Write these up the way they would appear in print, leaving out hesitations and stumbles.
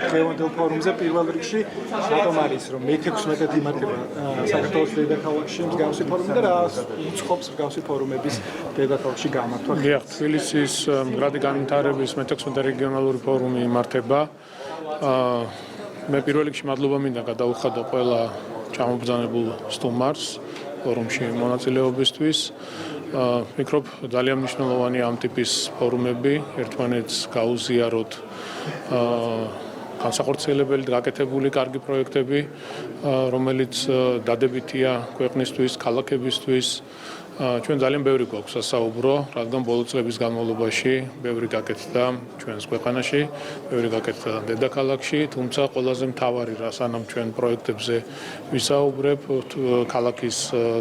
დღევანდელ ფორუმზე პირველ რიგში რატომ არის რომ მე-16 იმართება საქართველოს დედაქალაქში მსგავსი ფორუმი და რა უცხობს მსგავსი ფორუმების დედაქალაქში გამართვა? დიახ, თბილისის მდგრადი განვითარების მე-16 რეგიონალური ფორუმი იმართება. მე პირველ რიგში მადლობა მინდა გადაუხადო ყველა ჩამობრძანებულ სტუმარს ფორუმში მონაწილეობისთვის. ვფიქრობ, ძალიან მნიშვნელოვანია ამ ტიპის ფორუმები, ერთმანეთს გაუზიაროთ განსახორციელებელი გაკეთებული კარგი პროექტები, რომელიც დადებითია ქვეყნისთვის, ქალაქებისთვის. ჩვენ ძალიან ბევრი გვაქვს სასაუბრო, რადგან ბოლო წლების განმავლობაში ბევრი გაკეთდა ჩვენს ქვეყანაში, ბევრი გაკეთდა დედაქალაქში, თუმცა ყველაზე მთავარი რა სანამ ჩვენ პროექტებზე ვისაუბრებთ, ქალაქის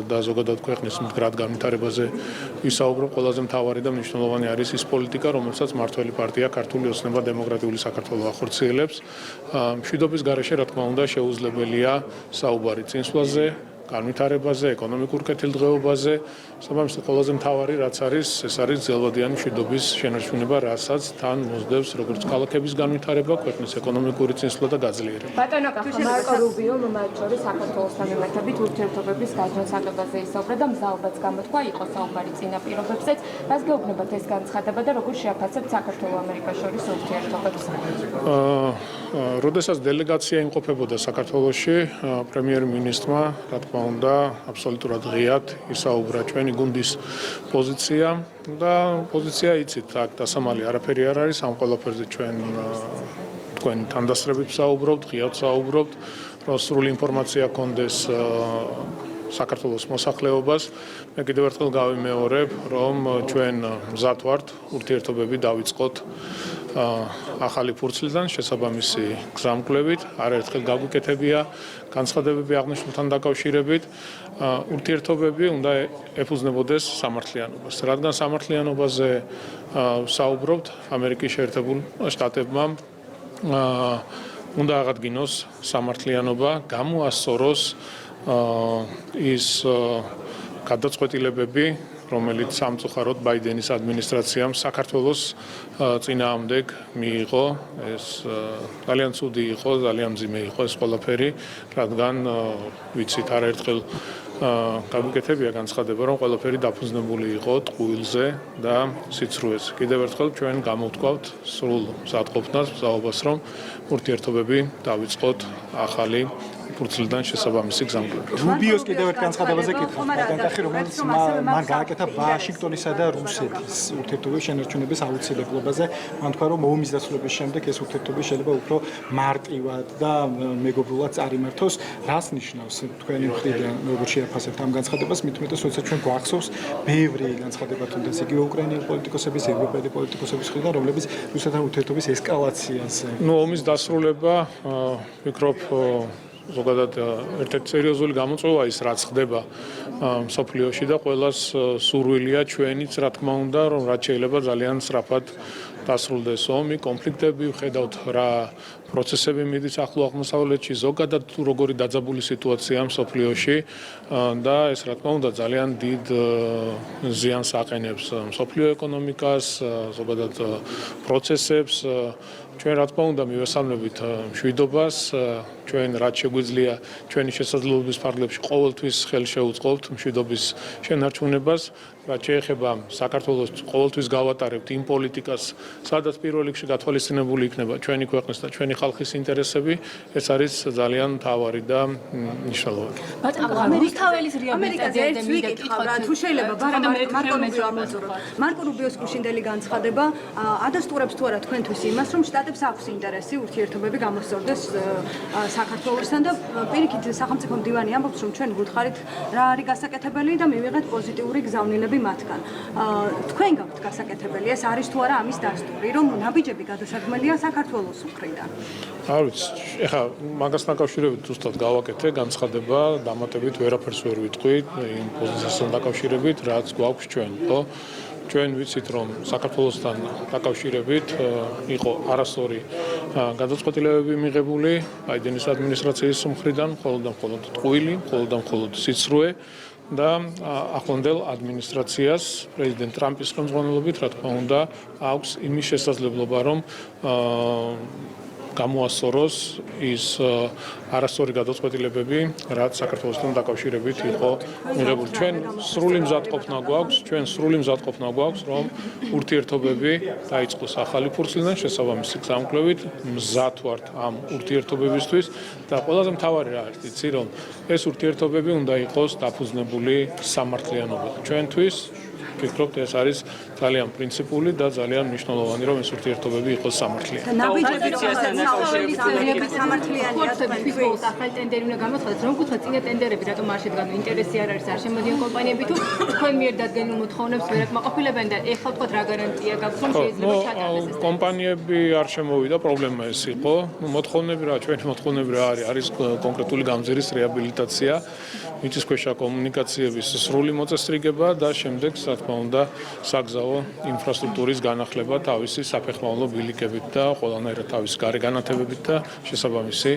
და ზოგადად ქვეყნის მდგრად განვითარებაზე ვისაუბრებთ, ყველაზე მთავარი და მნიშვნელოვანი არის ის პოლიტიკა, რომელსაც მმართველი პარტია ქართული ოცნება დემოკრატიული საქართველო ახორციელებს. მშვიდობის გარეშე, რა თქმა უნდა, შეუძლებელია საუბარი წინსვლაზე, განვითარებაზე, ეკონომიკურ კეთილდღეობაზე, სამამულო ყველაზე მთავარი რაც არის, ეს არის ძელვადიანი მშვიდობის შენარჩუნება, რასაც თან მოსდევს როგორც ქალაქების განვითარება, ქვეყნის ეკონომიკური წინსვლა და გაძლიერება. ბატონო მარკო რუბიომ მათ შორის საქართველოსთან მიმართებით ურთიერთობების განმსაჯულებლად ისაუბრა და მზაობაც გამოთქვა იყო საუბარი წინა პირობებზეც. მას გეუბნებათ ეს განცხადება და როგორ შეაფასებთ საქართველოს-ამერიკას შორის ურთიერთობებს? როდესაც დელეგაცია იმყოფებოდა საქართველოში, პრემიერ-მინისტრმა, რა თქმა უნდა, აბსოლუტურად ღიად ისაუბრა ჩვენი გუნდის პოზიცია და პოზიცია იცით, აქ დასამალი არაფერი არ არის, ამ ყველაფერზე ჩვენ თქვენ თანდასწრებით საუბრობთ, ღიად საუბრობთ, რომ სრული ინფორმაცია გქონდეს საქართველოს მოსახლეობას. მე კიდევ ერთხელ გავიმეორებ, რომ ჩვენ მზად ვართ ურთიერთობები დავიწყოთ ახალი ფურცლიდან შესაბამისი გზამკვლევით, არაერთხელ გაგვიკეთებია განცხადებები აღნიშნულთან დაკავშირებით. ურთიერთობები უნდა ეფუძნებოდეს სამართლიანობას. რადგან სამართლიანობაზე საუბრობთ, ამერიკის შეერთებულ შტატებმა უნდა აღადგინოს სამართლიანობა, გამოასწოროს ის გადაწყვეტილებები, რომელიც სამწუხაროდ ბაიდენის ადმინისტრაციამ საქართველოს წინააღმდეგ მიიღო, ეს ძალიან ცუდი იყო, ძალიან მძიმე იყო ეს ყველაფერი, რადგან ვიცით არაერთხელ გაგვიკეთებია განცხადება, რომ ყველაფერი დაფუძნებული იყო ტყუილზე და სიცრუეზე. კიდევ ერთხელ ჩვენ გამოვთქვავთ სრულ მზადყოფნას, მზაობას, რომ ურთიერთობები დავიწყოთ ახალი ფურცლიდან შესაბამისი გზამკვლევით. რუბიოს კიდევ ერთ განცხადებაზე კითხავ, ბატონო, რომელიც მან გააკეთა ვაშინგტონისა და რუსეთის ურთიერთობების შენარჩუნების აუცილებლობაზე. მან თქვა, რომ ომის დასრულების შემდეგ ეს ურთიერთობები შეიძლება უფრო მარტივად და მეგობრულად წარიმართოს. რას ნიშნავს თქვენი მხრიდან, როგორ შეაფასებთ ამ განცხადებას, მით უმეტეს, როცა ჩვენ გვახსოვს ბევრი განცხადება თუნდაც იგივე უკრაინელი პოლიტიკოსების, ევროპელი პოლიტიკოსების მხრიდან, რომლებიც რუსეთთან ურთიერთობის ესკალაციაზე. ომის დასრულება, ვფიქრობ, ზოგადად ერთ-ერთი სერიოზული გამოწვევა ის რაც ხდება მსოფლიოში და ყველას სურვილია ჩვენიც რა თქმა უნდა რომ რაც შეიძლება ძალიან სწრაფად დასრულდეს ომი, კონფლიქტები, ვხედავთ რა პროცესები მიდის ახლო აღმოსავლეთში, ზოგადად თუ როგორი დაძაბული სიტუაცია მსოფლიოში და ეს რა თქმა უნდა ძალიან დიდ ზიანს აყენებს მსოფლიო ეკონომიკას, ზოგადად პროცესებს. ჩვენ რა თქმა უნდა მივესალმებით მშვიდობას, ჩვენ რაც შეგვიძლია ჩვენი შესაძლებლობის ფარგლებში ყოველთვის ხელს შევუწყობთ მშვიდობის შენარჩუნებას. რაც შეეხება საქართველოს ყოველთვის გავატარებთ იმ პოლიტიკას, სადაც პირველ რიგში გათვალისწინებული იქნება ჩვენი ქვეყნის და ჩვენი ხალხის ინტერესები, ეს არის ძალიან მთავარი და მნიშვნელოვანი. რუსთაველის რეაბილიტაციაზე მიგეკითხავთ, თუ შეიძლება მარკო რუბიოს გუშინდელი განცხადება ადასტურებს თუ არა თქვენთვის იმას, რომ შტატებს აქვს ინტერესი ურთიერთობები გამოსწორდეს საქართველოსთან და პირიქით სახელმწიფო მდივანი ამბობს, რომ ჩვენ გვითხარით რა არის გასაკეთებელი და მივიღეთ პოზიტიური გზავნილები მათგან. თქვენ გაქვთ გასაკეთებელი, ეს არის თუ არა ამის დასტური, რომ ნაბიჯები გადასაგმელია საქართველოს მხრიდან? არ ვიცი, ეხლა მაგას დაკავშირებით ზუსტად გავაკეთე განცხადება, დამატებით ვერაფერს ვერ ვიტყვი იმ პოზიციასთან დაკავშირებით, რაც გვაქვს ჩვენ, ხო? ჩვენ ვიცით, რომ საქართველოსთან დაკავშირებით იყო არასწორი გადაწყვეტილებები მიღებული ბაიდენის ადმინისტრაციის მხრიდან, მხოლოდ და მხოლოდ ტყუილი, მხოლოდ და მხოლოდ სიცრუე და ახლანდელ ადმინისტრაციას პრეზიდენტ ტრამპის ხელმძღვანელობით, რა თქმა უნდა, აქვს იმის შესაძლებლობა, რომ გამოასწოროს ის არასწორი გადაწყვეტილებები, რაც საქართველოსთან დაკავშირებით იყო მიღებული. ჩვენ სრული მზადყოფნა გვაქვს, რომ ურთიერთობები დაიწყოს ახალი ფურცლიდან შესაბამისი გზამკვლევით, მზად ვართ ამ ურთიერთობებისთვის და ყველაზე მთავარი რა არის, იცი რომ ეს ურთიერთობები უნდა იყოს დაფუძნებული სამართლიანობაზე. ჩვენთვის ვფიქრობთ, ეს არის ძალიან პრინციპული და ძალიან მნიშვნელოვანი, რომ ეს ურთიერთობები იყოს სამართლიანი. თქვენ ახალი ტენდერი უნდა გამოცხადოთ, რომ გითხრათ წინა ტენდერები რატომ არ შედგა, ინტერესი არ არის, არ შემოდიან კომპანიები თუ თქვენ მიერ დადგენილ მოთხოვნებს ვერ აკმაყოფილებენ და ეხლა თქვათ რა გარანტია გაქვთ, რომ შეიძლება ჩატარდეს ეს? კომპანიები არ შემოვიდა, პრობლემა ეს იყო. მოთხოვნები რა, ჩვენი მოთხოვნები რა არის კონკრეტული გამზირის რეაბილიტაცია, მიწისქვეშა კომუნიკაციების სრული მოწესრიგება და შემდეგ, რა თქმა უნდა, საგზაო ინფრასტრუქტურის განახლება თავისი საფეხმავლო ბილიკებით და ყველანაირად თავის გარე განათებებით და შესაბამისი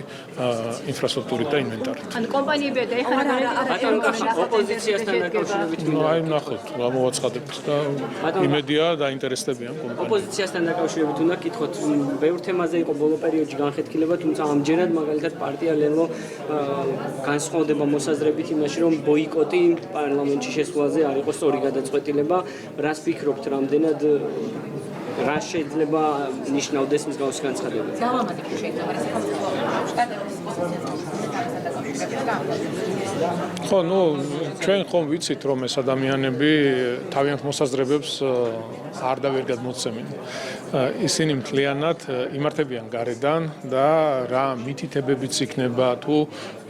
ინფრასტრუქტურით და ინვენტარით. ან კომპანიები და ეხლა ოპოზიციასთან დაკავშირებით აი ნახოთ, რა მოვაცხადებთ და იმედია დაინტერესდებიან კომპანიები. ოპოზიციასთან დაკავშირებით უნდა გითხოთ, ბევრ თემაზე იყო ბოლო პერიოდში განხეთქილება, თუმცა ამჯერად მაგალითად პარტია ლელო განსხვავდება მოსაზრებით იმაში, რომ ბოიკოტი პარლამენტში შესვლაზე არ იყო სწორი გადაწყვეტილება. რას ფიქრობთ, რამდენად რა შეიძლება ნიშნავდეს მსგავსი განცხადება? ძალამატი შეიძლება სახელმწიფო შტატების პოზიციაზე ხო, ჩვენ ხომ ვიცით, რომ ეს ადამიანები თავიანთ მოსაზრებებს არ და ვერ გადმოცემენ. ისინი მთლიანად იმართებიან გარედან და რა მითითებებიც იქნება თუ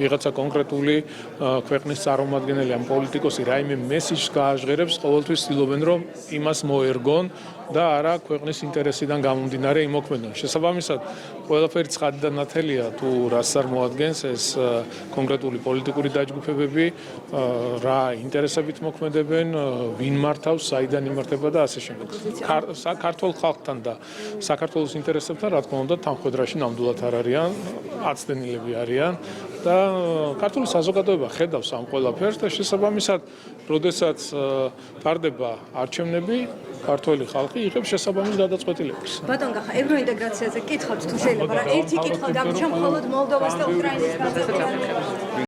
ვიღაცა კონკრეტული ქვეყნის წარმომადგენელი ან პოლიტიკოსი რაიმე მესიჯს გააჟღერებს, ყოველთვის ცდილობენ, რომ იმას მოერგონ და არა ქვეყნის ინტერესიდან გამომდინარე იმოქმედონ. შესაბამისად, ყველაფერი ცხადი და ნათელია თუ რას არ მოადგენს ეს კონკრეტული პოლიტიკური დაჯგუფებები, რა ინტერესებით მოქმედებენ, ვინ მართავს, საიდან იმართება და ასე შემდეგ. საქართველოს ხალხთან და საქართველოს ინტერესებთან, რა თქმა უნდა, თანხმედრაში ნამდვილად არ არიან, აცდენილები არიან და ქართული საზოგადოება ხედავს ამ ყველაფერს და შესაბამისად, როდესაც ტარდება არჩევნები, ქართველი ხალხი იღებს შესაბამის გადაწყვეტილებას. ბატონ გახა, ევროინტეგრაციაზე კითხავთ თუ შეიძლება, რა ერთი კითხვა დაგვრჩა მხოლოდ მოლდოვას და უკრაინის განსაკუთრებით.